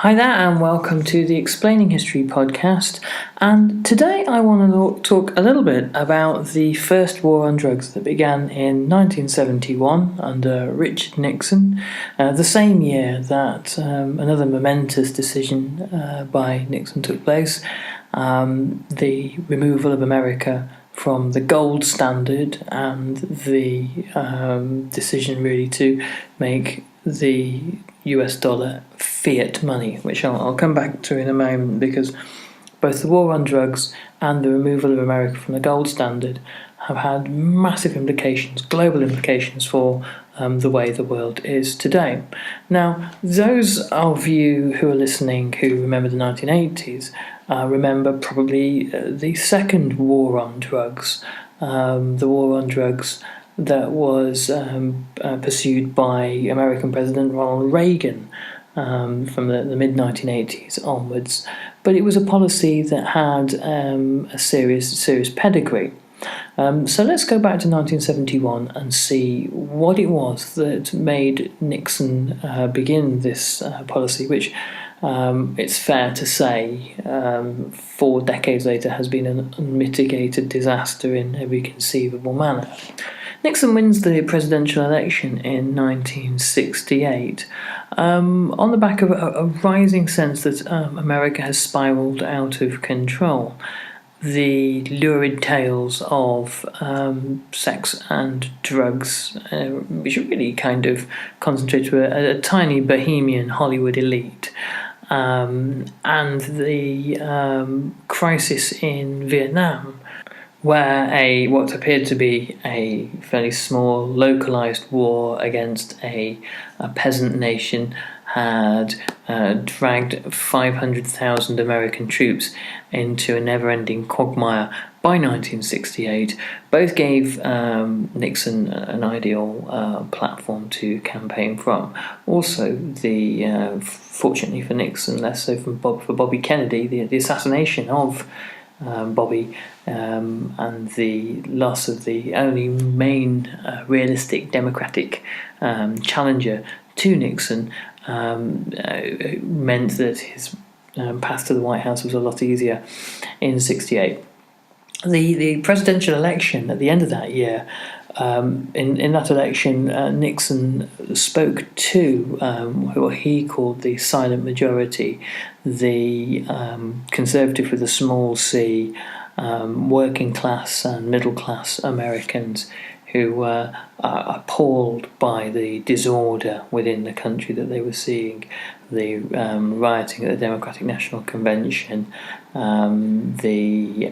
Hi there and welcome to the Explaining History podcast, and today I want to talk a little bit about the first war on drugs that began in 1971 under Richard Nixon, the same year that another momentous decision by Nixon took place, the removal of America from the gold standard and the decision really to make the US dollar fiat money, which I'll come back to in a moment, because both the war on drugs and the removal of America from the gold standard have had massive implications, global implications for the way the world is today. Now, those of you who are listening who remember the 1980s remember probably the second war on drugs, the war on drugs that was pursued by American President Ronald Reagan from the mid-1980s onwards. But it was a policy that had a serious pedigree. So let's go back to 1971 and see what it was that made Nixon begin this policy, which it's fair to say 4 decades later has been an unmitigated disaster in every conceivable manner. Nixon wins the presidential election in 1968 on the back of a rising sense that America has spiralled out of control. The lurid tales of sex and drugs, which really kind of concentrate to a tiny bohemian Hollywood elite, and the crisis in Vietnam, where what appeared to be a fairly small, localized war against a peasant nation had dragged 500,000 American troops into a never-ending quagmire by 1968, both gave Nixon an ideal platform to campaign from. Also, fortunately for Nixon, less so for Bobby Kennedy, the assassination of Bobby and the loss of the only main realistic democratic challenger to Nixon meant that his path to the White House was a lot easier in '68. The presidential election at the end of that year, in that election, Nixon spoke to what he called the silent majority, the conservative with a small c, working class and middle class Americans who were appalled by the disorder within the country that they were seeing, the rioting at the Democratic National Convention, the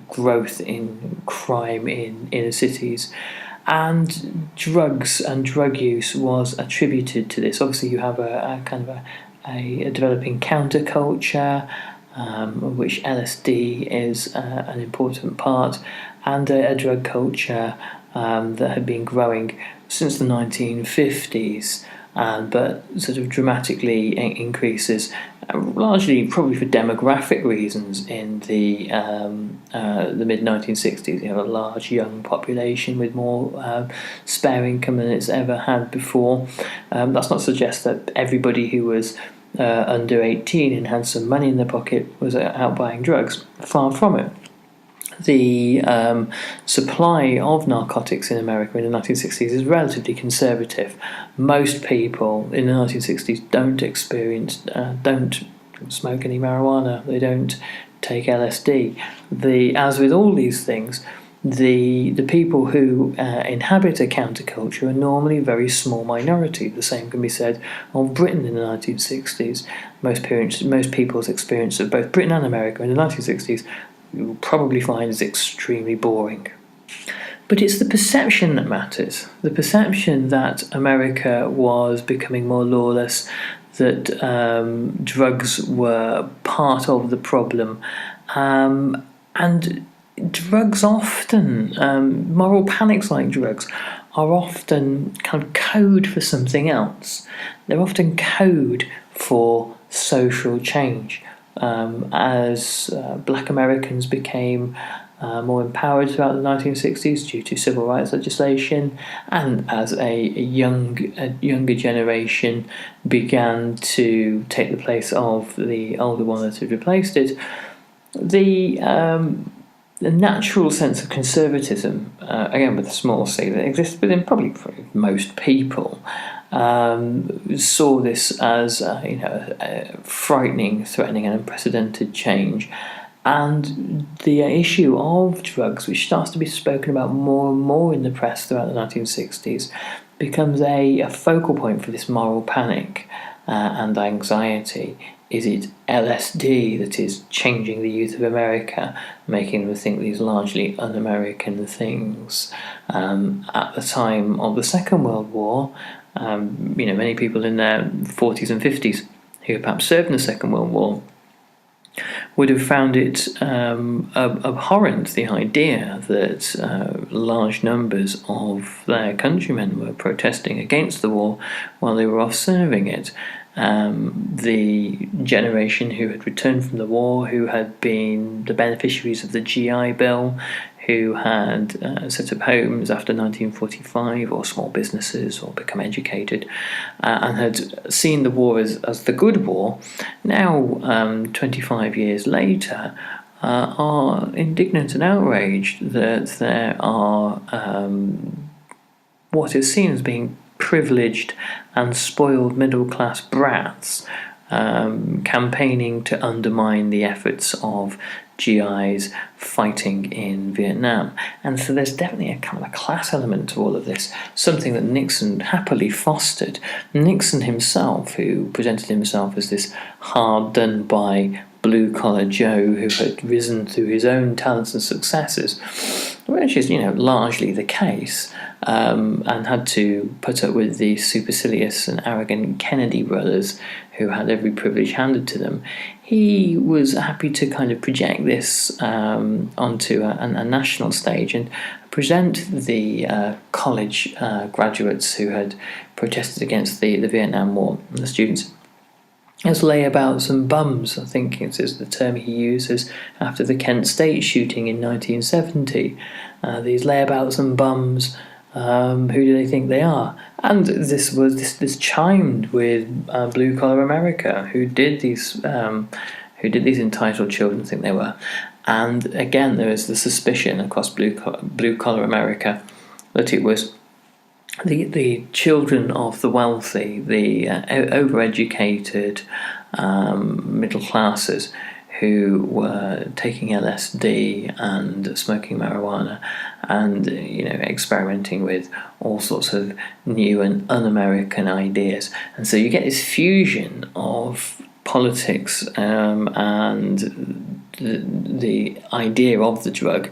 growth in crime in inner cities, and drugs and drug use was attributed to this. Obviously, you have a kind of a developing counterculture, of which LSD is an important part, and a drug culture that had been growing since the 1950s, but sort of dramatically increases, largely probably for demographic reasons, in the mid-1960s. You have a large young population with more spare income than it's ever had before. That's not to suggest that everybody who was under 18 and had some money in their pocket was out buying drugs. Far from it. The supply of narcotics in America in the 1960s is relatively conservative. Most people in the 1960s don't smoke any marijuana. They don't take LSD. As with all these things, the people who inhabit a counterculture are normally a very small minority. The same can be said of Britain in the 1960s. Most people's experience of both Britain and America in the 1960s you will probably find is extremely boring. But it's the perception that matters. The perception that America was becoming more lawless, that drugs were part of the problem, and drugs often, moral panics like drugs, are often kind of code for something else. They're often code for social change. As black Americans became more empowered throughout the 1960s due to civil rights legislation, and as a younger generation began to take the place of the older one that had replaced it, the natural sense of conservatism, again with a small c, that exists within probably most people, saw this as a frightening, threatening, and unprecedented change. And the issue of drugs, which starts to be spoken about more and more in the press throughout the 1960s, becomes a focal point for this moral panic and anxiety. Is it LSD that is changing the youth of America, making them think these largely un-American things? At the time of the Second World War, many people in their 40s and 50s who perhaps served in the Second World War would have found it abhorrent, the idea that large numbers of their countrymen were protesting against the war while they were off serving it. The generation who had returned from the war, who had been the beneficiaries of the GI Bill, who had set up homes after 1945, or small businesses, or become educated, and had seen the war as the good war, now, 25 years later, are indignant and outraged that there are what is seen as being privileged and spoiled middle-class brats campaigning to undermine the efforts of GIs fighting in Vietnam. And so there's definitely a kind of a class element to all of this, something that Nixon happily fostered. Nixon himself, who presented himself as this hard-done-by blue-collar Joe who had risen through his own talents and successes, which is, largely the case, and had to put up with the supercilious and arrogant Kennedy brothers who had every privilege handed to them. He was happy to kind of project this onto a national stage and present the college graduates who had protested against the Vietnam War, the students, as layabouts and bums. I think is the term he uses after the Kent State shooting in 1970. These layabouts and bums, who do they think they are? And this chimed with blue collar America, who did these entitled children think they were. And again, there is the suspicion across blue collar America that it was the children of the wealthy, the overeducated middle classes, who were taking LSD and smoking marijuana and experimenting with all sorts of new and un-American ideas. And so you get this fusion of politics and the idea of the drug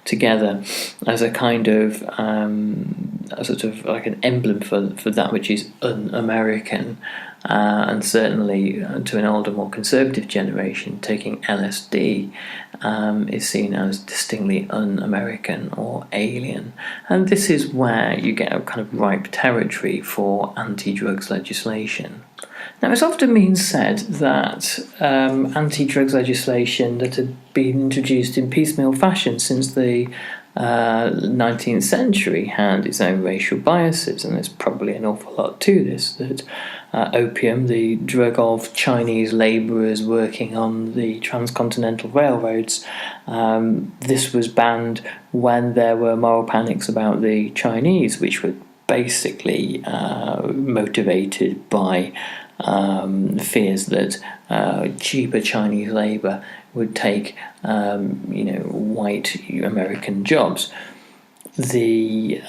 together as a kind of a sort of like an emblem for that which is un-American, and certainly to an older, more conservative generation, taking LSD is seen as distinctly un-American or alien. And this is where you get a kind of ripe territory for anti-drugs legislation. Now, it's often been said that anti-drugs legislation that had been introduced in piecemeal fashion since the 19th century had its own racial biases, and there's probably an awful lot to this, that opium, the drug of Chinese labourers working on the transcontinental railroads, this was banned when there were moral panics about the Chinese, which were basically motivated by fears that cheaper Chinese labour would take white American jobs. The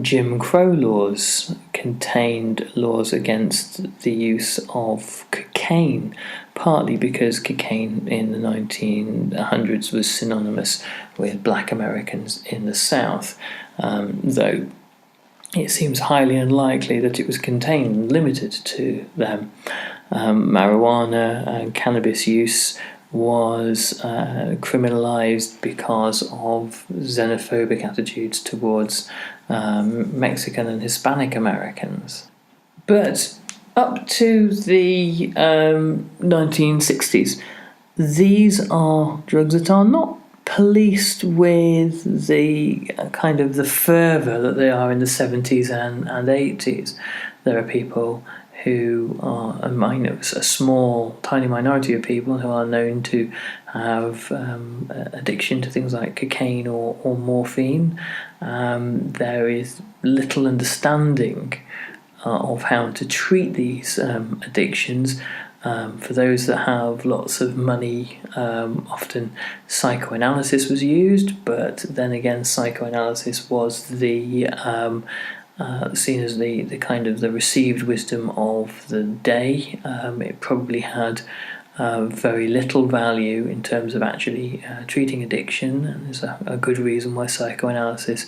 Jim Crow laws contained laws against the use of cocaine, partly because cocaine in the 1900s was synonymous with black Americans in the South, though it seems highly unlikely that it was contained and limited to them. Marijuana and cannabis use was criminalised because of xenophobic attitudes towards Mexican and Hispanic Americans. But up to the 1960s, these are drugs that are not policed with the kind of the fervour that they are in the 70s and 80s. There are people who are a small, tiny minority of people who are known to have addiction to things like cocaine or morphine. There is little understanding of how to treat these addictions. For those that have lots of money, often psychoanalysis was used, but then again, psychoanalysis was the seen as the kind of the received wisdom of the day. It probably had very little value in terms of actually treating addiction, and there's a good reason why psychoanalysis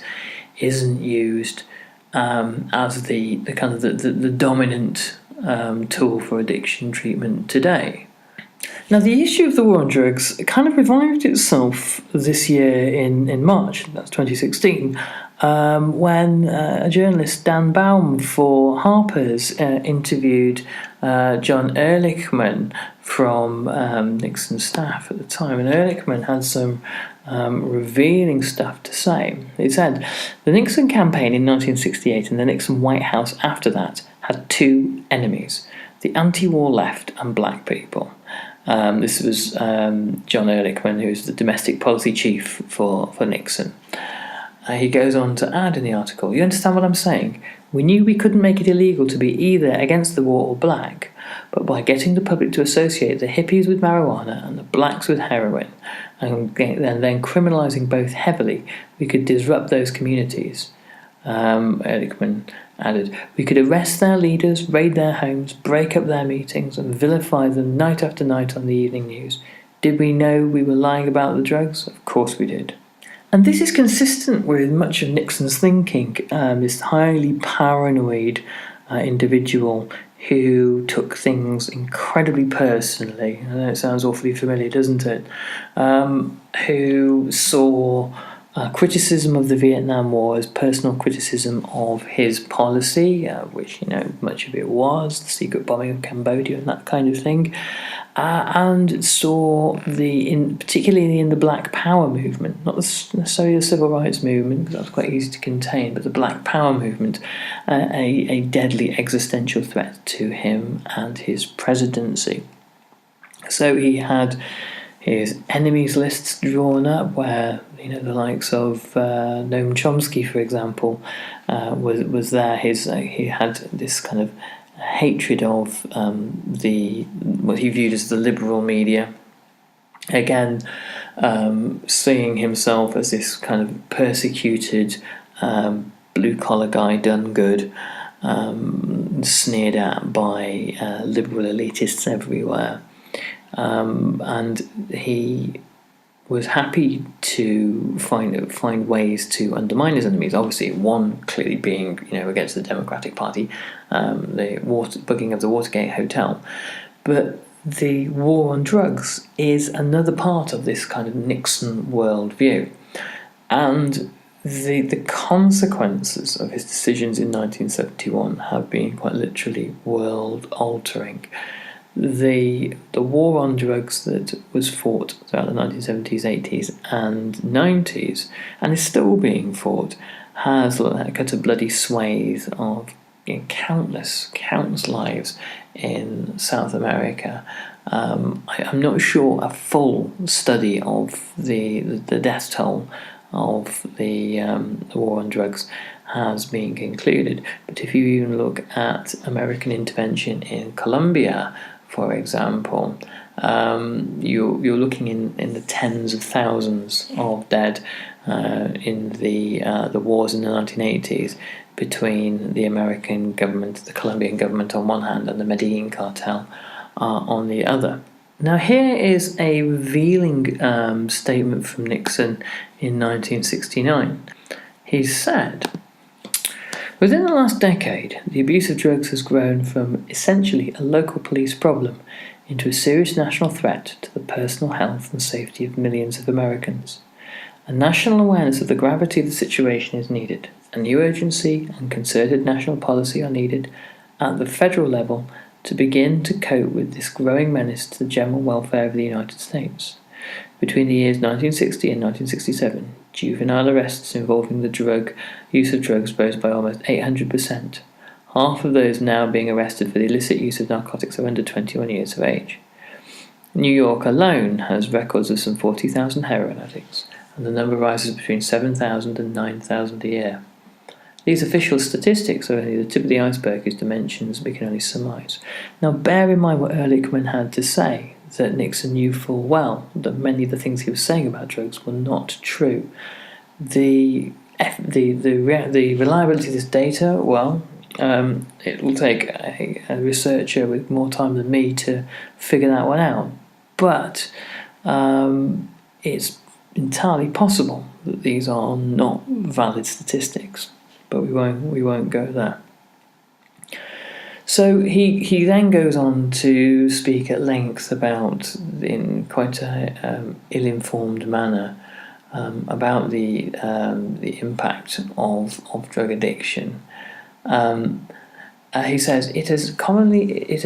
isn't used as the kind of the dominant tool for addiction treatment today. Now, the issue of the war on drugs kind of revived itself this year in March, that's 2016, when a journalist, Dan Baum, for Harper's, interviewed John Ehrlichman from Nixon's staff at the time, and Ehrlichman had some revealing stuff to say. He said, the Nixon campaign in 1968 and the Nixon White House after that had two enemies, the anti-war left and black people. This was John Ehrlichman, who was the domestic policy chief for Nixon. He goes on to add in the article, you understand what I'm saying? We knew we couldn't make it illegal to be either against the war or black, but by getting the public to associate the hippies with marijuana and the blacks with heroin, and then criminalising both heavily, we could disrupt those communities. Ehrlichman added, we could arrest their leaders, raid their homes, break up their meetings, and vilify them night after night on the evening news. Did we know we were lying about the drugs? Of course we did. And this is consistent with much of Nixon's thinking, this highly paranoid individual who took things incredibly personally. I know it sounds awfully familiar, doesn't it? Who saw criticism of the Vietnam War as personal criticism of his policy, which, much of it was, the secret bombing of Cambodia and that kind of thing, and saw particularly in the Black Power movement, not necessarily the Civil Rights movement, because that was quite easy to contain, but the Black Power movement, a deadly existential threat to him and his presidency. So he had his enemies lists drawn up, where the likes of Noam Chomsky, for example, was there. He had this kind of hatred of what he viewed as the liberal media. Again, seeing himself as this kind of persecuted blue-collar guy done good, sneered at by liberal elitists everywhere. And he was happy to find ways to undermine his enemies. Obviously, one clearly being against the Democratic Party, the bugging of the Watergate Hotel, but the war on drugs is another part of this kind of Nixon worldview, and the consequences of his decisions in 1971 have been quite literally world-altering. The war on drugs that was fought throughout the 1970s, 80s and 90s, and is still being fought, has cut a bloody swathe of countless lives in South America. I'm not sure a full study of the death toll of the war on drugs has been concluded, but if you even look at American intervention in Colombia, for example, you're looking in the tens of thousands of dead in the wars in the 1980s between the American government, the Colombian government on one hand, and the Medellin cartel on the other. Now, here is a revealing statement from Nixon in 1969. He said, within the last decade, the abuse of drugs has grown from essentially a local police problem into a serious national threat to the personal health and safety of millions of Americans. A national awareness of the gravity of the situation is needed. A new urgency and concerted national policy are needed at the federal level to begin to cope with this growing menace to the general welfare of the United States. Between the years 1960 and 1967, juvenile arrests involving the use of drugs rose by almost 800%. Half of those now being arrested for the illicit use of narcotics are under 21 years of age. New York alone has records of some 40,000 heroin addicts, and the number rises between 7,000 and 9,000 a year. These official statistics are only the tip of the iceberg whose dimensions we can only surmise. Now bear in mind what Ehrlichman had to say, that Nixon knew full well that many of the things he was saying about drugs were not true. The reliability of this data, well, it will take a researcher with more time than me to figure that one out. But it's entirely possible that these are not valid statistics. But we won't go there. So he then goes on to speak at length about, in quite a ill-informed manner, about the impact of drug addiction. He says it has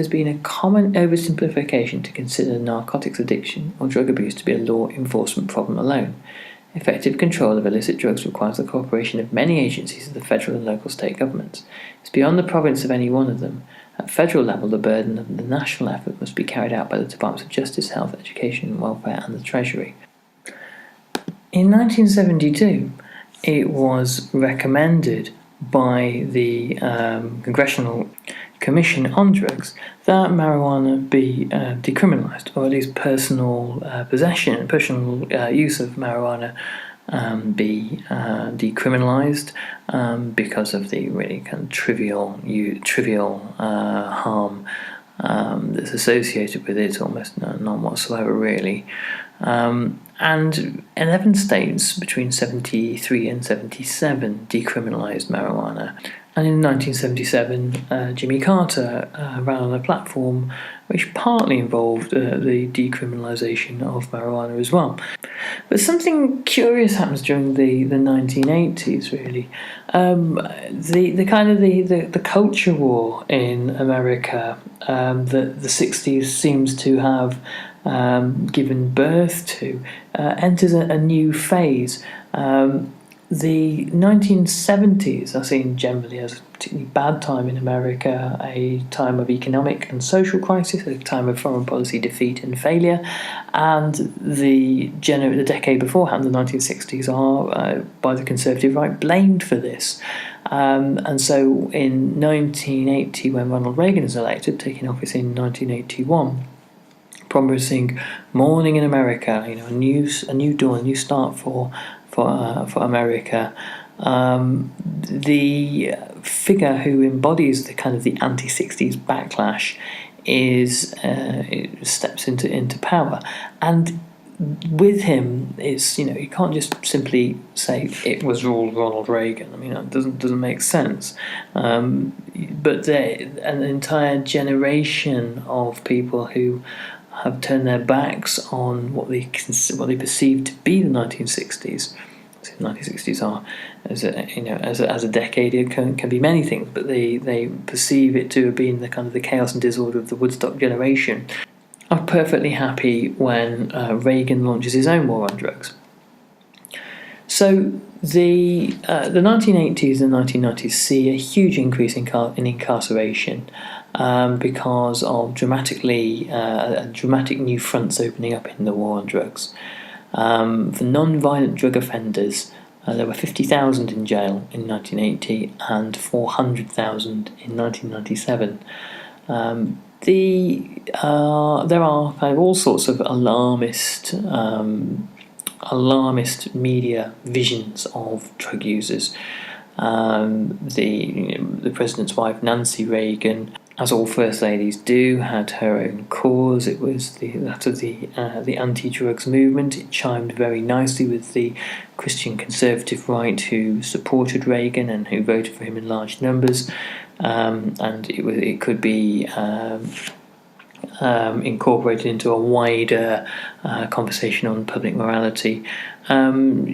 been a common oversimplification to consider narcotics addiction or drug abuse to be a law enforcement problem alone. Effective control of illicit drugs requires the cooperation of many agencies of the federal and local state governments. It's beyond the province of any one of them. At federal level, the burden of the national effort must be carried out by the Departments of Justice, Health, Education and Welfare and the Treasury. In 1972, it was recommended by the Congressional Commission on Drugs that marijuana be decriminalised, or at least personal use of marijuana be decriminalised because of the really kind of trivial harm that's associated with it, almost none whatsoever really. And 11 states between 73 and 77 decriminalised marijuana. And in 1977, Jimmy Carter ran on a platform which partly involved the decriminalisation of marijuana as well. But something curious happens during the 1980s, really. The culture war in America that the 60s seems to have given birth to enters a new phase. The 1970s are seen generally as a particularly bad time in America, a time of economic and social crisis, a time of foreign policy defeat and failure, and the decade beforehand, the 1960s, are, by the conservative right, blamed for this. And so in 1980, when Ronald Reagan is elected, taking office in 1981, promising morning in America, a new dawn, a new start for America. The figure who embodies the kind of the anti-60s backlash steps into power, and with him it's you can't just simply say it was all Ronald Reagan. I mean, that doesn't make sense. But an entire generation of people who have turned their backs on what they perceive to be the 1960s. So the 1960s are, as a decade, it can be many things, but they perceive it to have been the kind of the chaos and disorder of the Woodstock generation. Are perfectly happy when Reagan launches his own war on drugs. So the 1980s and 1990s see a huge increase in incarceration because of dramatic new fronts opening up in the war on drugs. For non-violent drug offenders, there were 50,000 in jail in 1980 and 400,000 in 1997. There are kind of all sorts of alarmist media visions of drug users. The president's wife, Nancy Reagan, as all first ladies do, had her own cause. It was that of the anti-drugs movement. It chimed very nicely with the Christian conservative right who supported Reagan and who voted for him in large numbers. And it could be incorporated into a wider conversation on public morality.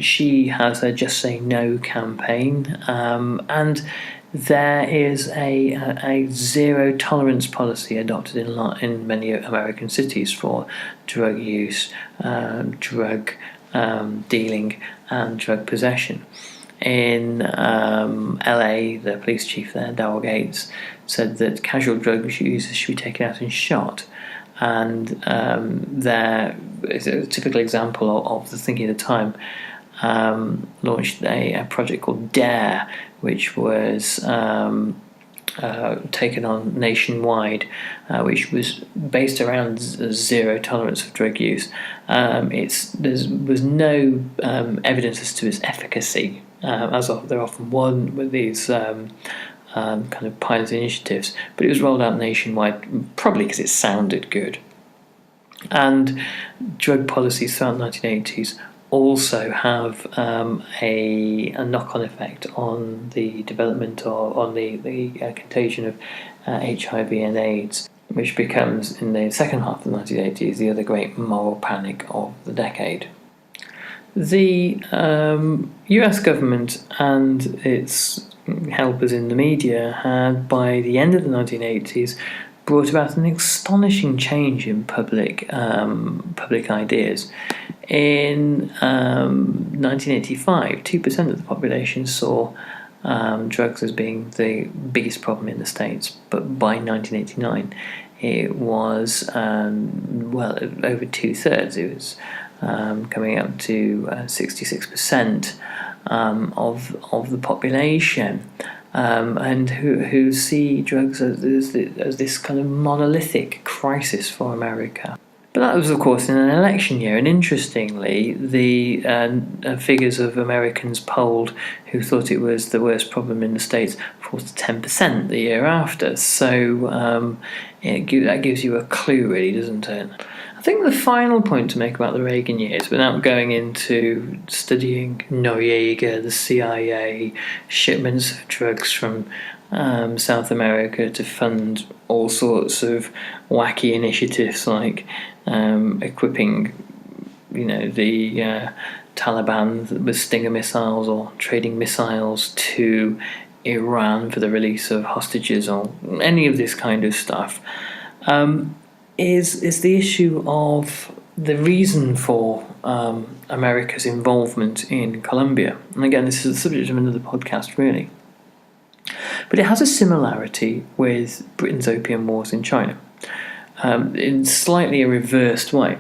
She has a Just Say No campaign, and there is a zero tolerance policy adopted in many American cities for drug use, drug dealing, and drug possession. In LA, the police chief there, Darrell Gates, said that casual drug users should be taken out and shot. And there is a typical example of the thinking at the time. Launched a project called DARE, which was taken on nationwide, which was based around zero tolerance of drug use. There was no evidence as to its efficacy, as there often was with these kind of pilot initiatives, but it was rolled out nationwide, probably because it sounded good. And drug policies throughout the 1980s also have a knock-on effect on the development or on the contagion of HIV and AIDS, which becomes, in the second half of the 1980s, the other great moral panic of the decade. The US government and its helpers in the media had, by the end of the 1980s, brought about an astonishing change in public ideas. In 1985, 2% of the population saw drugs as being the biggest problem in the States, but by 1989 it was over 2/3. It was coming up to 66% of the population, and who see drugs as this kind of monolithic crisis for America. But that was, of course, in an election year, and interestingly, the figures of Americans polled who thought it was the worst problem in the States fall to 10% the year after. So that gives you a clue, really, doesn't it? I think the final point to make about the Reagan years, without going into studying Noriega, the CIA, shipments of drugs from South America to fund all sorts of wacky initiatives like equipping, the Taliban with Stinger missiles or trading missiles to Iran for the release of hostages or any of this kind of stuff, is the issue of the reason for America's involvement in Colombia. And again, this is the subject of another podcast, really. But it has a similarity with Britain's opium wars in China, in slightly a reversed way.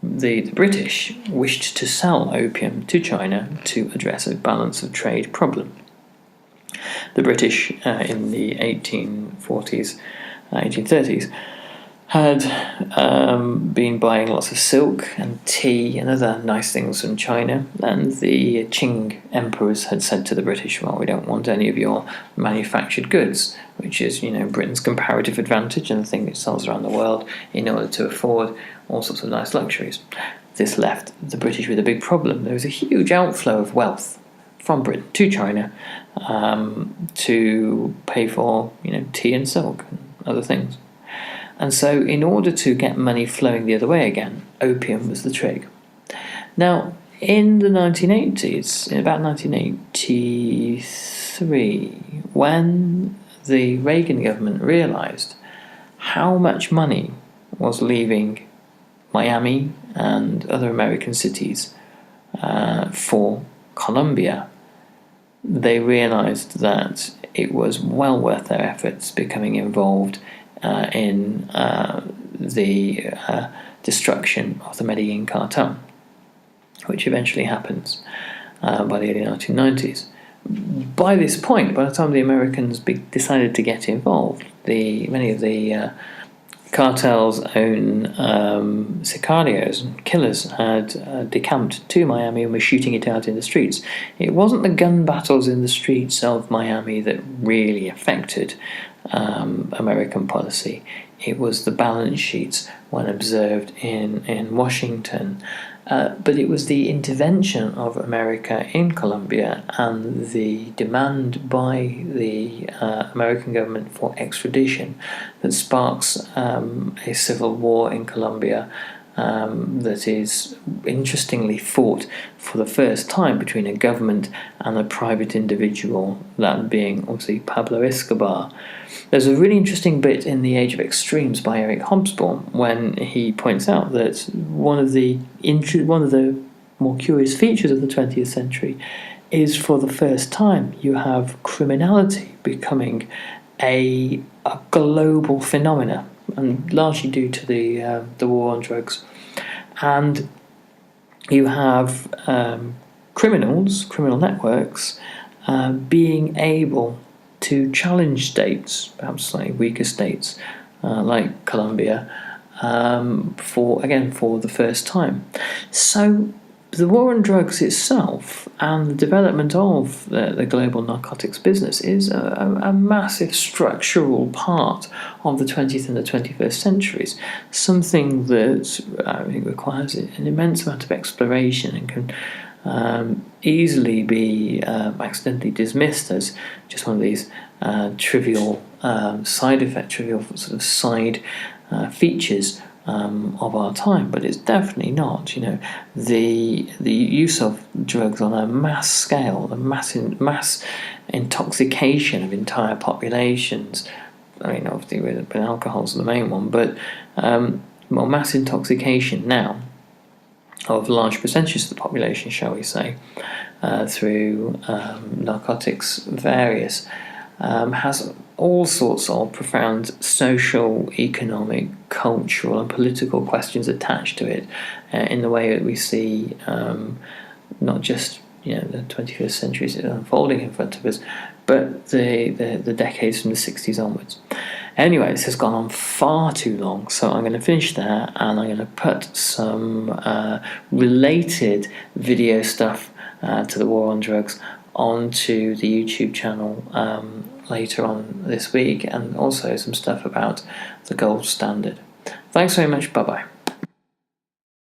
The British wished to sell opium to China to address a balance of trade problem. The British in the 1840s, 1830s, had been buying lots of silk and tea and other nice things from China, and the Qing emperors had said to the British, well, we don't want any of your manufactured goods, which is, Britain's comparative advantage and the thing it sells around the world in order to afford all sorts of nice luxuries. This left the British with a big problem. There was a huge outflow of wealth from Britain to China to pay for, tea and silk and other things. And so in order to get money flowing the other way again, opium was the trick. Now, in the 1980s, in about 1983, when the Reagan government realised how much money was leaving Miami and other American cities for Colombia, they realised that it was well worth their efforts becoming involved in the destruction of the Medellin cartel, which eventually happens by the early 1990s. By this point, by the time the Americans decided to get involved, many of the cartel's own sicarios and killers had decamped to Miami and were shooting it out in the streets. It wasn't the gun battles in the streets of Miami that really affected American policy. It was the balance sheets when observed in Washington. But it was the intervention of America in Colombia and the demand by the American government for extradition that sparks a civil war in Colombia that is interestingly fought for the first time between a government and a private individual, that being obviously Pablo Escobar. There's a really interesting bit in The Age of Extremes by Eric Hobsbawm when he points out that one of the more curious features of the 20th century is, for the first time, you have criminality becoming a global phenomena, and largely due to the war on drugs. And you have criminal networks, being able to challenge states, perhaps slightly weaker states, like Colombia, for the first time. So the war on drugs itself and the development of the global narcotics business is a massive structural part of the 20th and the 21st centuries, something that I think requires an immense amount of exploration and can easily be accidentally dismissed as just one of these trivial trivial sort of side features of our time, but it's definitely not. The use of drugs on a mass scale, the mass intoxication of entire populations. I mean, obviously, alcohol's the main one, but mass intoxication now of large percentages of the population, shall we say, through narcotics, various, has all sorts of profound social, economic, cultural and political questions attached to it, in the way that we see not just the 21st century is unfolding in front of us, but the decades from the 60s onwards. Anyway, this has gone on far too long, so I'm going to finish there, and I'm going to put some related video stuff to the war on drugs onto the YouTube channel later on this week, and also some stuff about the gold standard. Thanks very much, bye bye.